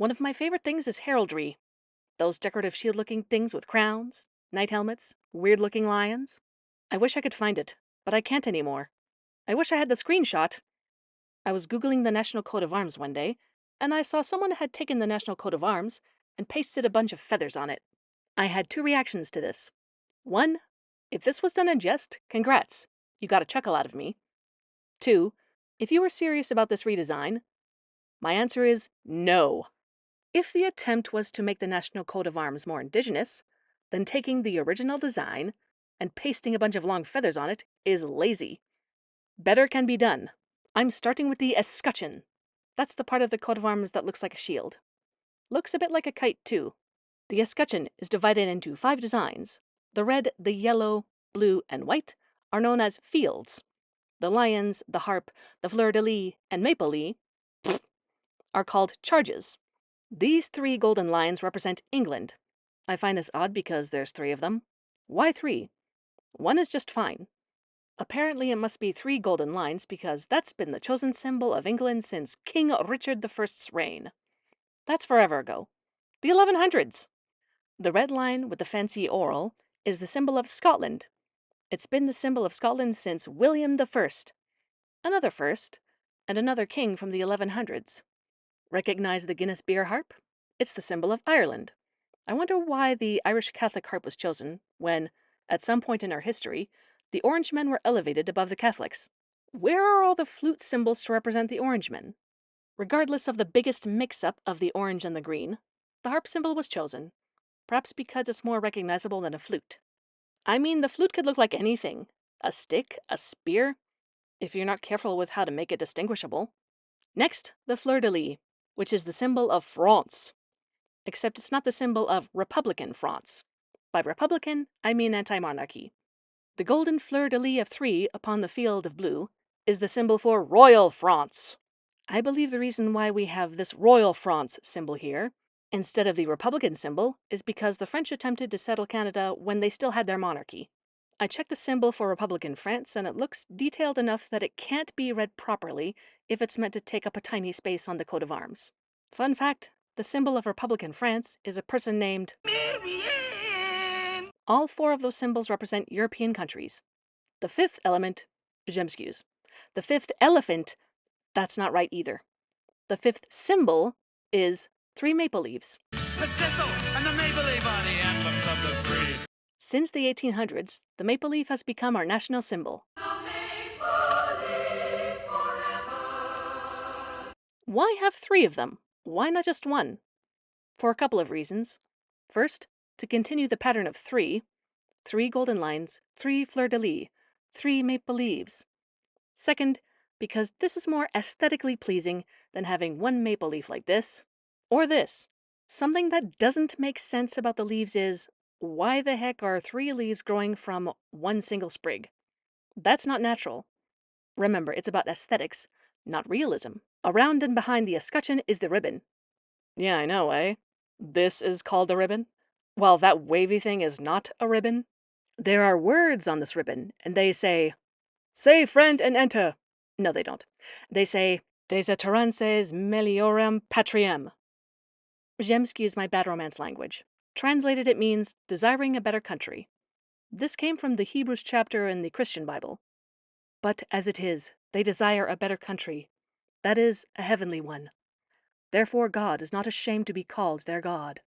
One of my favorite things is heraldry. Those decorative shield-looking things with crowns, knight helmets, weird-looking lions. I wish I could find it, but I can't anymore. I wish I had the screenshot. I was Googling the National Coat of Arms one day, and I saw someone had taken the National Coat of Arms and pasted a bunch of feathers on it. I had two reactions to this. One, if this was done in jest, congrats. You got a chuckle out of me. Two, if you were serious about this redesign, my answer is no. If the attempt was to make the National Coat of Arms more indigenous, then taking the original design and pasting a bunch of long feathers on it is lazy. Better can be done. I'm starting with the escutcheon. That's the part of the coat of arms that looks like a shield. Looks a bit like a kite, too. The escutcheon is divided into 5 designs. The red, the yellow, blue, and white are known as fields. The lions, the harp, the fleur-de-lis, and maple-lis are called charges. These 3 golden lions represent England. I find this odd because there's 3 of them. Why 3? 1 is just fine. Apparently it must be 3 golden lines because that's been the chosen symbol of England since King Richard I's reign. That's forever ago. The 1100s! The red line with the fancy orle is the symbol of Scotland. It's been the symbol of Scotland since William I. Another first, and another king from the 1100s. Recognize the Guinness beer harp? It's the symbol of Ireland. I wonder why the Irish Catholic harp was chosen when, at some point in our history, the Orangemen were elevated above the Catholics. Where are all the flute symbols to represent the Orangemen? Regardless of the biggest mix-up of the orange and the green, the harp symbol was chosen, perhaps because it's more recognizable than a flute. I mean, the flute could look like anything. A stick, a spear, if you're not careful with how to make it distinguishable. Next, the fleur-de-lis, which is the symbol of France. Except it's not the symbol of Republican France. By Republican, I mean anti-monarchy. The golden fleur-de-lis of 3 upon the field of blue is the symbol for Royal France. I believe the reason why we have this Royal France symbol here, instead of the Republican symbol, is because the French attempted to settle Canada when they still had their monarchy. I checked the symbol for Republican France and it looks detailed enough that it can't be read properly if it's meant to take up a tiny space on the coat of arms. Fun fact, the symbol of Republican France is a person named Marianne. All 4 of those symbols represent European countries. The 5th element, j'm'excuse. The 5th elephant, that's not right either. The 5th symbol is 3 maple leaves. The thistle and the maple leaf are the emblems of the breed. Since the 1800s, the maple leaf has become our national symbol. Why have 3 of them? Why not just 1? For a couple of reasons. First, to continue the pattern of 3 golden lines, 3 fleur-de-lis, 3 maple leaves. Second, because this is more aesthetically pleasing than having 1 maple leaf like this, or this. Something that doesn't make sense about the leaves is, why the heck are 3 leaves growing from 1 single sprig? That's not natural. Remember, it's about aesthetics, not realism. Around and behind the escutcheon is the ribbon. Yeah, I know, eh? This is called a ribbon? While that wavy thing is not a ribbon? There are words on this ribbon, and they say, "Say friend and enter." No, they don't. They say, "Deseterances meliorem patriem." J'm'excuse my bad Romance language. Translated, it means, desiring a better country. This came from the Hebrews chapter in the Christian Bible. But as it is, they desire a better country, that is, a heavenly one. Therefore God is not ashamed to be called their God,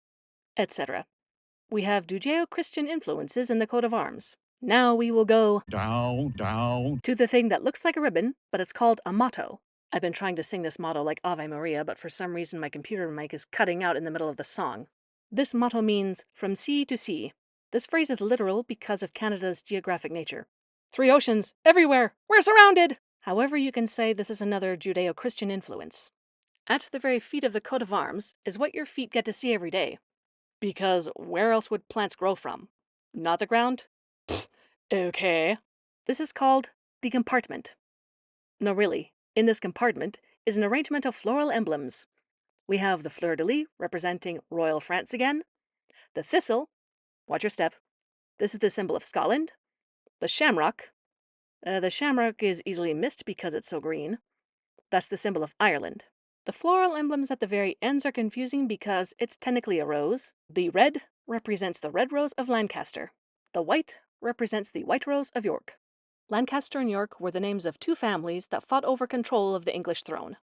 etc. We have Judeo-Christian influences in the coat of arms. Now we will go Down. to the thing that looks like a ribbon, but it's called a motto. I've been trying to sing this motto like Ave Maria, but for some reason my computer mic is cutting out in the middle of the song. This motto means, from sea to sea. This phrase is literal because of Canada's geographic nature. 3 oceans, everywhere, we're surrounded! However, you can say this is another Judeo-Christian influence. At the very feet of the coat of arms is what your feet get to see every day. Because where else would plants grow from? Not the ground? Pfft, okay. This is called the compartment. No, really, in this compartment is an arrangement of floral emblems. We have the fleur-de-lis, representing Royal France again. The thistle, watch your step, this is the symbol of Scotland. The shamrock is easily missed because it's so green. That's the symbol of Ireland. The floral emblems at the very ends are confusing because it's technically a rose. The red represents the red rose of Lancaster. The white represents the white rose of York. Lancaster and York were the names of two families that fought over control of the English throne.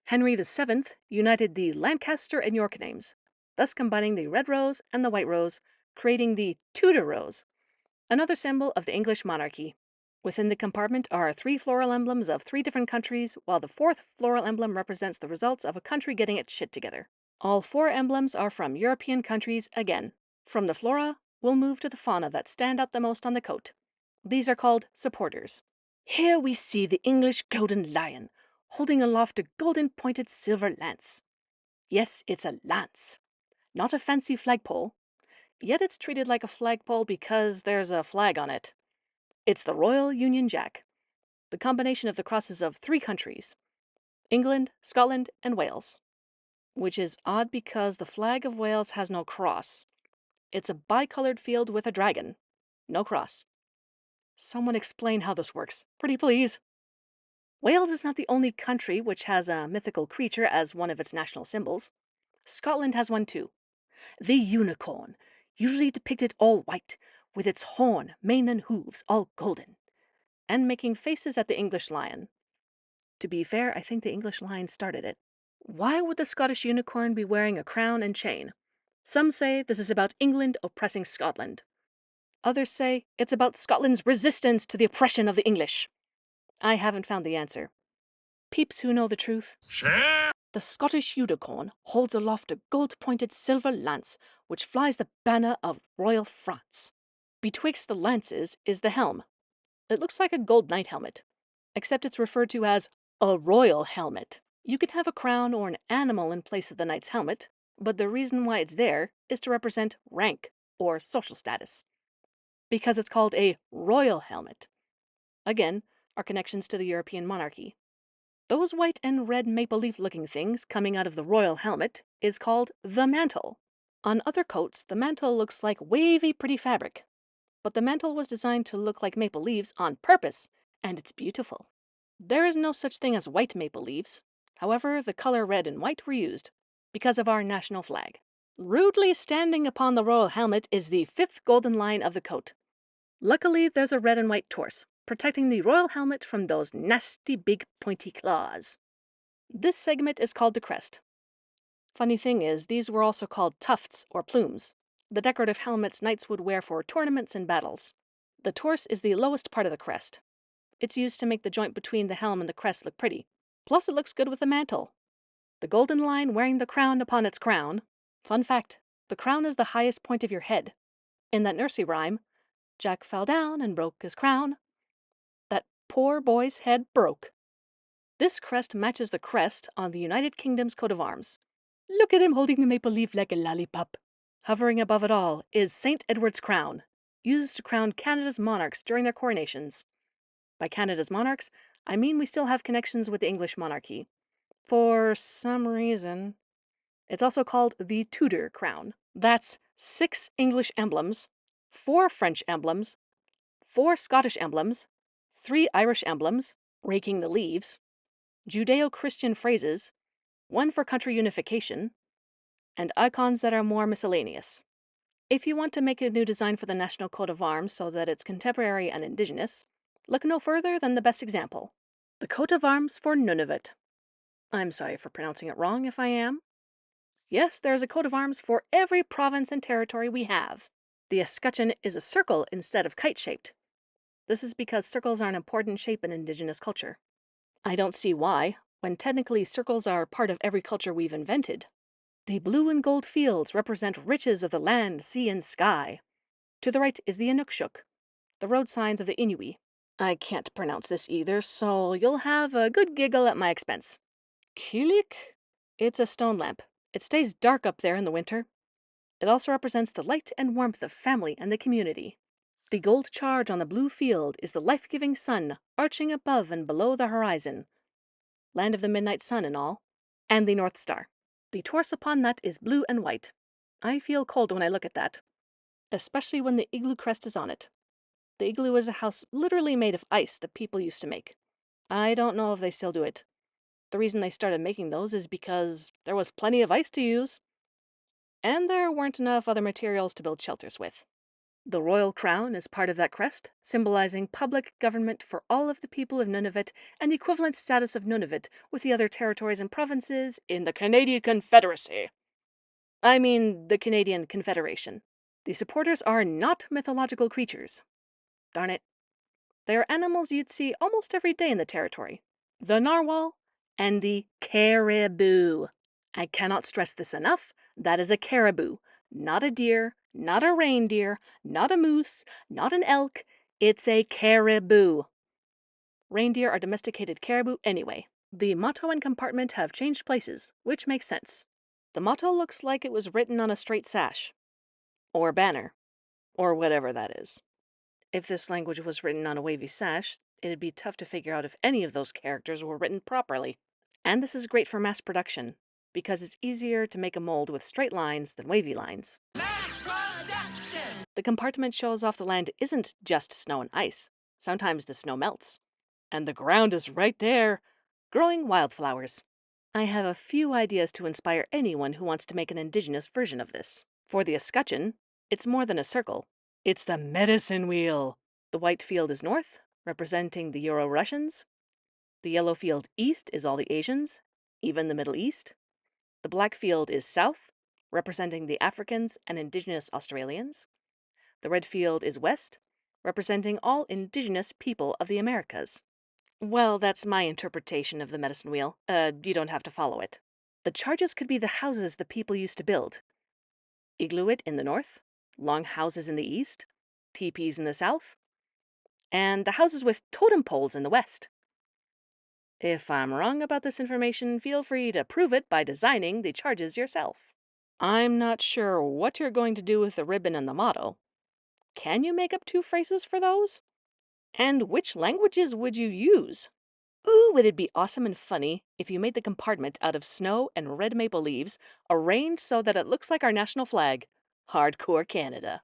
Henry VII united the Lancaster and York names, thus combining the red rose and the white rose, creating the Tudor rose, another symbol of the English monarchy. Within the compartment are three floral emblems of three different countries, while the fourth floral emblem represents the results of a country getting its shit together. All four emblems are from European countries again. From the flora, we'll move to the fauna that stand out the most on the coat. These are called supporters. Here we see the English golden lion, holding aloft a golden pointed silver lance. Yes, it's a lance, not a fancy flagpole, yet it's treated like a flagpole because there's a flag on it. It's the Royal Union Jack, the combination of the crosses of three countries, England, Scotland, and Wales. Which is odd because the flag of Wales has no cross. It's a bicolored field with a dragon. No cross. Someone explain how this works. Pretty please. Wales is not the only country which has a mythical creature as one of its national symbols. Scotland has one too. The unicorn, usually depicted all white, with its horn, mane, and hooves all golden, and making faces at the English lion. To be fair, I think the English lion started it. Why would the Scottish unicorn be wearing a crown and chain? Some say this is about England oppressing Scotland. Others say it's about Scotland's resistance to the oppression of the English. I haven't found the answer. Peeps who know the truth. Share. The Scottish unicorn holds aloft a gold-pointed silver lance which flies the banner of royal France. Betwixt the lances is the helm. It looks like a gold knight helmet, except it's referred to as a royal helmet. You can have a crown or an animal in place of the knight's helmet, but the reason why it's there is to represent rank or social status, because it's called a royal helmet. Again, our connections to the European monarchy. Those white and red maple leaf looking things coming out of the royal helmet is called the mantle. On other coats, the mantle looks like wavy, pretty fabric, but the mantle was designed to look like maple leaves on purpose, and it's beautiful. There is no such thing as white maple leaves. However, the color red and white were used because of our national flag. Rudely standing upon the royal helmet is the fifth golden line of the coat. Luckily, there's a red and white torse, protecting the royal helmet from those nasty big pointy claws. This segment is called the crest. Funny thing is, these were also called tufts or plumes, the decorative helmets knights would wear for tournaments and battles. The torse is the lowest part of the crest. It's used to make the joint between the helm and the crest look pretty. Plus, it looks good with the mantle. The golden line wearing the crown upon its crown. Fun fact, the crown is the highest point of your head. In that nursery rhyme, Jack fell down and broke his crown. That poor boy's head broke. This crest matches the crest on the United Kingdom's coat of arms. Look at him holding the maple leaf like a lollipop. Hovering above it all is St. Edward's crown, used to crown Canada's monarchs during their coronations. By Canada's monarchs, I mean we still have connections with the English monarchy. For some reason. It's also called the Tudor crown. That's 6 English emblems, 4 French emblems, 4 Scottish emblems, 3 Irish emblems, raking the leaves, Judeo-Christian phrases, 1 for country unification, and icons that are more miscellaneous. If you want to make a new design for the national coat of arms so that it's contemporary and indigenous, look no further than the best example. The coat of arms for Nunavut. I'm sorry for pronouncing it wrong if I am. Yes, there is a coat of arms for every province and territory we have. The escutcheon is a circle instead of kite-shaped. This is because circles are an important shape in Indigenous culture. I don't see why, when technically circles are part of every culture we've invented. The blue and gold fields represent riches of the land, sea, and sky. To the right is the Inukshuk, the road signs of the Inuit. I can't pronounce this either, so you'll have a good giggle at my expense. Kilik? It's a stone lamp. It stays dark up there in the winter. It also represents the light and warmth of family and the community. The gold charge on the blue field is the life-giving sun arching above and below the horizon. Land of the midnight sun and all. And the North Star. The torse upon that is blue and white. I feel cold when I look at that, especially when the igloo crest is on it. The igloo is a house literally made of ice that people used to make. I don't know if they still do it. The reason they started making those is because there was plenty of ice to use, and there weren't enough other materials to build shelters with. The royal crown is part of that crest, symbolizing public government for all of the people of Nunavut and the equivalent status of Nunavut with the other territories and provinces in the Canadian Confederacy. I mean, the Canadian Confederation. The supporters are not mythological creatures. Darn it. They are animals you'd see almost every day in the territory. The narwhal and the caribou. I cannot stress this enough. That is a caribou, not a deer, not a reindeer, not a moose, not an elk. It's a caribou. Reindeer are domesticated caribou anyway. The motto and compartment have changed places, which makes sense. The motto looks like it was written on a straight sash, or banner, or whatever that is. If this language was written on a wavy sash, it'd be tough to figure out if any of those characters were written properly. And this is great for mass production, because it's easier to make a mold with straight lines than wavy lines. Mass production! The compartment shows off the land isn't just snow and ice. Sometimes the snow melts. And the ground is right there, growing wildflowers. I have a few ideas to inspire anyone who wants to make an Indigenous version of this. For the escutcheon, it's more than a circle. It's the medicine wheel. The white field is north, representing the Euro-Russians. The yellow field east is all the Asians, even the Middle East. The black field is south, representing the Africans and Indigenous Australians. The red field is west, representing all Indigenous people of the Americas. Well, that's my interpretation of the medicine wheel. You don't have to follow it. The charges could be the houses the people used to build. Iglooit in the north, long houses in the east, teepees in the south, and the houses with totem poles in the west. If I'm wrong about this information, feel free to prove it by designing the charges yourself. I'm not sure what you're going to do with the ribbon and the motto. Can you make up two phrases for those? And which languages would you use? Ooh, it'd be awesome and funny if you made the compartment out of snow and red maple leaves, arranged so that it looks like our national flag. Hardcore Canada.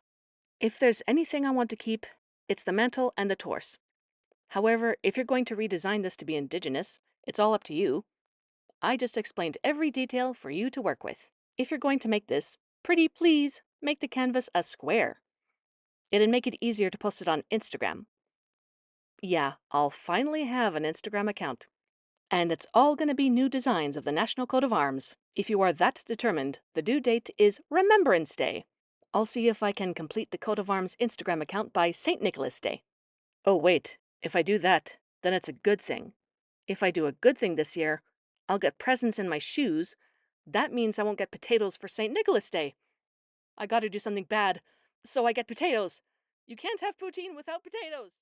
If there's anything I want to keep, it's the mantle and the torse. However, if you're going to redesign this to be Indigenous, it's all up to you. I just explained every detail for you to work with. If you're going to make this, pretty please make the canvas a square. It'd make it easier to post it on Instagram. Yeah, I'll finally have an Instagram account. And it's all gonna be new designs of the National Coat of Arms. If you are that determined, the due date is Remembrance Day. I'll see if I can complete the Coat of Arms Instagram account by St. Nicholas Day. Oh wait, if I do that, then it's a good thing. If I do a good thing this year, I'll get presents in my shoes. That means I won't get potatoes for St. Nicholas Day. I gotta do something bad, so I get potatoes. You can't have poutine without potatoes.